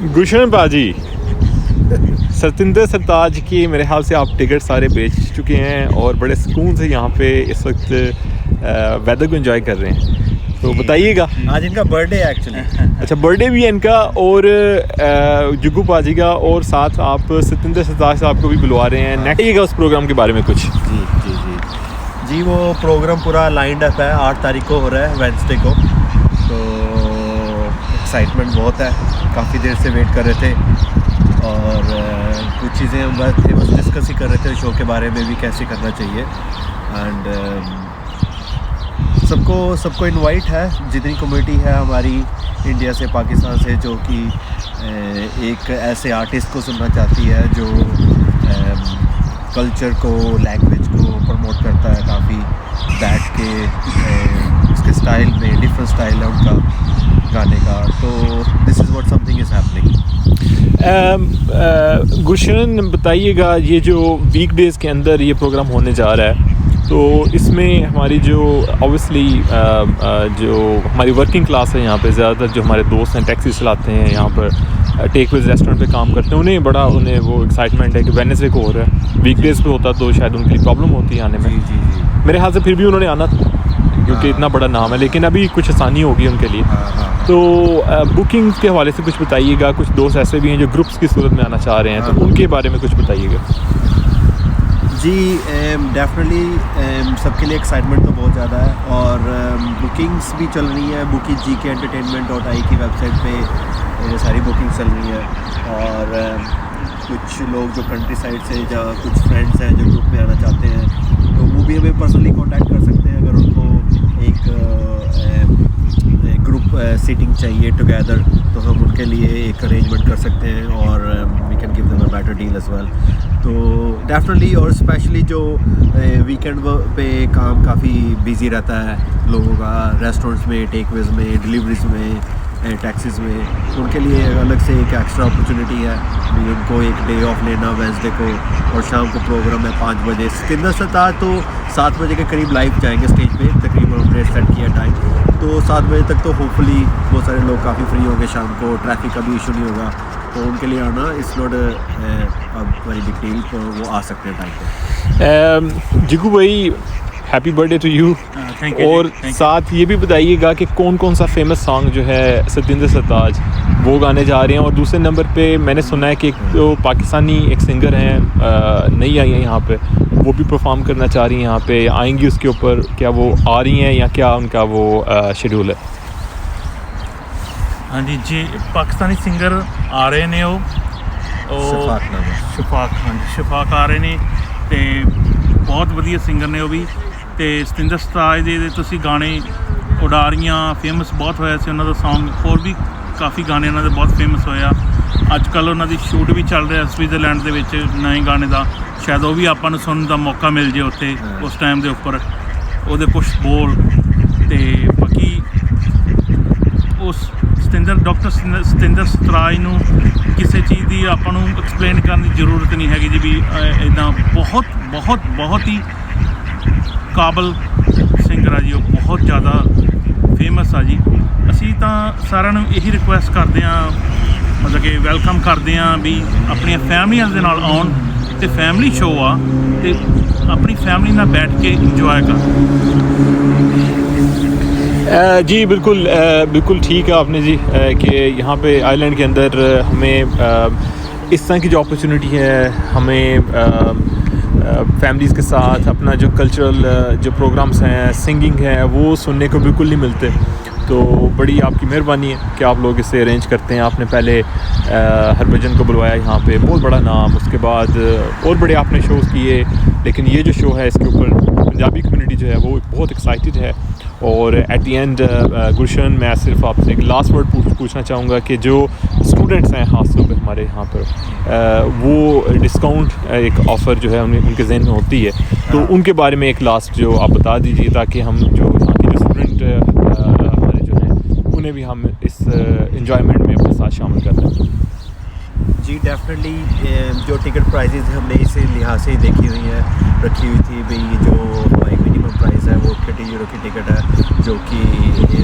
गुलशन बाजी, सतिंदर सरताज की मेरे ख्याल से आप टिकट सारे बेच चुके हैं और बड़े सुकून से यहाँ पे इस वक्त वेदर को एंजॉय कर रहे हैं, तो बताइएगा। आज इनका बर्थडे है एक्चुअली। अच्छा, बर्थडे भी है इनका और जुग्गू पाजी का, और साथ आप सतिंदर सरताज साहब को भी बुलवा रहे हैं। बताइएगा उस प्रोग्राम के बारे में कुछ। जी, वो प्रोग्राम पूरा लाइंड अप है, 8 तारीख को हो रहा है, वेडनेसडे को। तो एक्साइटमेंट बहुत है, काफ़ी देर से वेट कर रहे थे और कुछ चीज़ें हम बस डिस्कस ही कर रहे थे शो के बारे में भी, कैसे करना चाहिए। एंड सबको इनवाइट है, जितनी कम्युनिटी है हमारी इंडिया से, पाकिस्तान से, जो कि एक ऐसे आर्टिस्ट को सुनना चाहती है जो कल्चर को, लैंग्वेज को प्रमोट करता है, काफ़ी बैठ के उसके स्टाइल में, डिफरेंट स्टाइल है उनका गाने का। तो this is what something is happening. Gulshan, बताइएगा ये जो वीकडेज़ के अंदर ये प्रोग्राम होने जा रहा है, तो इसमें हमारी जो ऑब्वियसली जो हमारी वर्किंग क्लास है यहाँ पे, ज़्यादातर जो हमारे दोस्त हैं टैक्सी चलाते हैं यहाँ पर, टेकवेज रेस्टोरेंट पे काम करते हैं, उन्हें वो एक्साइटमेंट है कि वेडनेसडे को हो रहा है। वीकडेज़ पे होता तो शायद उनके लिए प्रॉब्लम होती है आने में। जी। मेरे ख्याल से फिर भी उन्होंने आना था क्योंकि इतना बड़ा नाम है, लेकिन अभी कुछ आसानी होगी उनके लिए। तो बुकिंग के हवाले से कुछ बताइएगा। कुछ दोस्त ऐसे भी हैं जो ग्रुप्स की सूरत में आना चाह रहे हैं, तो उनके बारे में कुछ बताइएगा। जी, डेफिनेटली सबके लिए एक्साइटमेंट तो बहुत ज़्यादा है और बुकिंग्स भी चल रही हैं। बुकिंग gkentertainment.ai की वेबसाइट पे सारी बुकिंग्स चल रही हैं और कुछ लोग जो कंट्री साइड से, या कुछ फ्रेंड्स हैं जो ग्रुप में आना चाहते हैं, तो वो भी हमें पर्सनली कांटेक्ट कर सकते हैं अगर उनको एक ग्रुप सीटिंग चाहिए टुगेदर, तो हम उनके लिए एक अरेंजमेंट कर सकते हैं और we can give them a better deal as well. तो डेफिनेटली, और स्पेशली जो वीकेंड पे काम काफ़ी बिजी रहता है लोगों का, रेस्टोरेंट्स में, टेकवेज में, डिलीवरीज में, टैक्सीज़ में, उनके लिए अलग से एक एक्स्ट्रा अपॉर्चुनिटी है भी, उनको एक डे ऑफ लेना वेडनेसडे को। और शाम को प्रोग्राम है 5 बजे। सतिंदर सरताज तो 7 बजे के करीब लाइव जाएंगे स्टेज पे, तकरीबन उन्होंने सेट किया टाइम, तो 7 बजे तक तो होपफुली बहुत सारे लोग काफ़ी फ्री होंगे शाम को, ट्रैफिक का भी इशू नहीं होगा, तो उनके लिए आना it's not very big deal, तो वो आ सकते हैं टाइम पे। जिगू भाई, हैप्पी बर्थडे टू यू। और साथ ये भी बताइएगा कि कौन कौन सा फेमस सॉन्ग जो है सतिंदर सरताज वो गाने जा रहे हैं। और दूसरे नंबर पे मैंने सुना है कि जो पाकिस्तानी एक सिंगर हैं, नई आई हैं यहाँ पे, वो भी परफॉर्म करना चाह रही हैं यहाँ पे, आएंगी उसके ऊपर, क्या वो आ रही हैं या क्या उनका वो शेड्यूल है? हाँ जी, पाकिस्तानी सिंगर आ रहे ने, शफाक आ रहे ने, तो बहुत वधिया सिंगर ने वो भी। तो सतिंदर सरताज ਦੇ ਤੁਸੀਂ ਗਾਣੇ ਉਡਾਰੀਆਂ ਫੇਮਸ ਬਹੁਤ ਹੋਇਆ ਸੀ ਉਹਨਾਂ ਦਾ ਸੌਂਗ, ਹੋਰ ਵੀ ਕਾਫੀ ਗਾਣੇ ਉਹਨਾਂ ਦੇ ਬਹੁਤ ਫੇਮਸ ਹੋਇਆ। ਅੱਜ ਕੱਲ੍ਹ ਉਹਨਾਂ ਦੀ ਸ਼ੂਟ ਵੀ ਚੱਲ ਰਿਹਾ ਸਵਿਟਜ਼ਰਲੈਂਡ ਦੇ ਵਿੱਚ ਨਵੇਂ ਗਾਣੇ ਦਾ, ਸ਼ਾਇਦ ਉਹ ਵੀ ਆਪਾਂ ਨੂੰ ਸੁਣਨ ਦਾ ਮੌਕਾ ਮਿਲ ਜੇ ਉੱਥੇ ਉਸ ਟਾਈਮ ਦੇ ਉੱਪਰ ਉਹਦੇ ਕੁਛ ਬੋਲ। ਅਤੇ ਬਾਕੀ ਉਸ ਡਾਕਟਰ ਸਤਿੰਦਰ ਸਰਤਾਜ ਨੂੰ ਕਿਸੇ ਚੀਜ਼ ਦੀ ਆਪਾਂ ਨੂੰ ਐਕਸਪਲੇਨ ਕਰਨ ਦੀ ਜ਼ਰੂਰਤ ਨਹੀਂ ਹੈਗੀ ਜੀ, ਵੀ ਇੱਦਾਂ ਬਹੁਤ ਹੀ ਕਾਬਲ ਸਿੰਗਰ ਆ ਜੀ, ਉਹ ਬਹੁਤ ਜ਼ਿਆਦਾ ਫੇਮਸ ਆ ਜੀ। ਅਸੀਂ ਤਾਂ ਸਾਰਿਆਂ ਨੂੰ ਇਹੀ ਰਿਕੁਐਸਟ ਕਰਦੇ ਹਾਂ, ਮਤਲਬ ਕਿ ਵੈਲਕਮ ਕਰਦੇ ਹਾਂ ਵੀ ਆਪਣੀਆਂ ਫੈਮਲੀਆਂ ਦੇ ਨਾਲ ਆਉਣ, ਅਤੇ ਫੈਮਲੀ ਸ਼ੋਅ ਆ, ਅਤੇ ਆਪਣੀ ਫੈਮਲੀ ਨਾਲ बैठ के इंजॉय कर। जी बिल्कुल ठीक है आपने जी, कि यहाँ पे आइलैंड के अंदर हमें इस तरह की जो अपॉर्चुनिटी है, हमें फैमिलीज़ के साथ अपना जो कल्चरल जो प्रोग्राम्स हैं, सिंगिंग है, वो सुनने को बिल्कुल नहीं मिलते। तो बड़ी आपकी मेहरबानी है कि आप लोग इसे अरेंज करते हैं। आपने पहले हरभजन को बुलवाया यहाँ पे, बहुत बड़ा नाम, उसके बाद और बड़े आपने शोज़ किए, लेकिन ये जो शो है इसके ऊपर पंजाबी कम्युनिटी जो है वो बहुत एक्साइटेड है। और एट दी एंड गुलशन, मैं सिर्फ आपसे एक लास्ट वर्ड पूछना चाहूँगा कि जो स्टूडेंट्स हैं ख़ास तौर पे हमारे यहाँ पर, वो डिस्काउंट एक ऑफ़र जो है उनके जहन में होती है, तो उनके बारे में एक लास्ट जो आप बता दीजिए, ताकि हम जो यहाँ के जो स्टूडेंट हमारे जो हैं उन्हें भी हम इस इंजॉयमेंट में अपने साथ शामिल कर रहे हैं। जी डेफिनेटली, जो टिकट प्राइजेज़ हमने इसी लिहाज से ही देखी हुई हैं, रखी हुई थी भाई, जो हमारी मैक्सिमम प्राइस है वो 30 यूरो की टिकट है, जो कि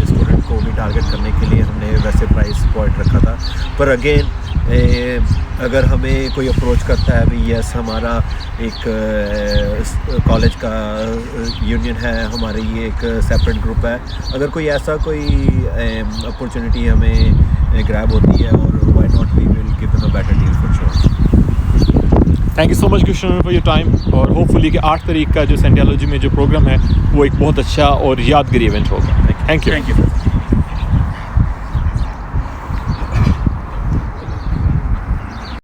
स्टूडेंट को भी टारगेट करने के लिए हमने वैसे प्राइस पॉइंट रखा था। पर अगेन अगर हमें कोई अप्रोच करता है भी, यस हमारा एक कॉलेज का यूनियन है, हमारी ये एक सेपरेट ग्रुप है, अगर कोई ऐसा कोई अपॉर्चुनिटी हमें ग्रैब होती है, और why not we will give them a better deal for sure. Thank you so much Krishna for your time, और होपफुली कि 8 तारीख का जो सेंटियोलॉजी में जो प्रोग्राम है वो एक बहुत अच्छा और यादगारी इवेंट होगा। Thank you. Thank you.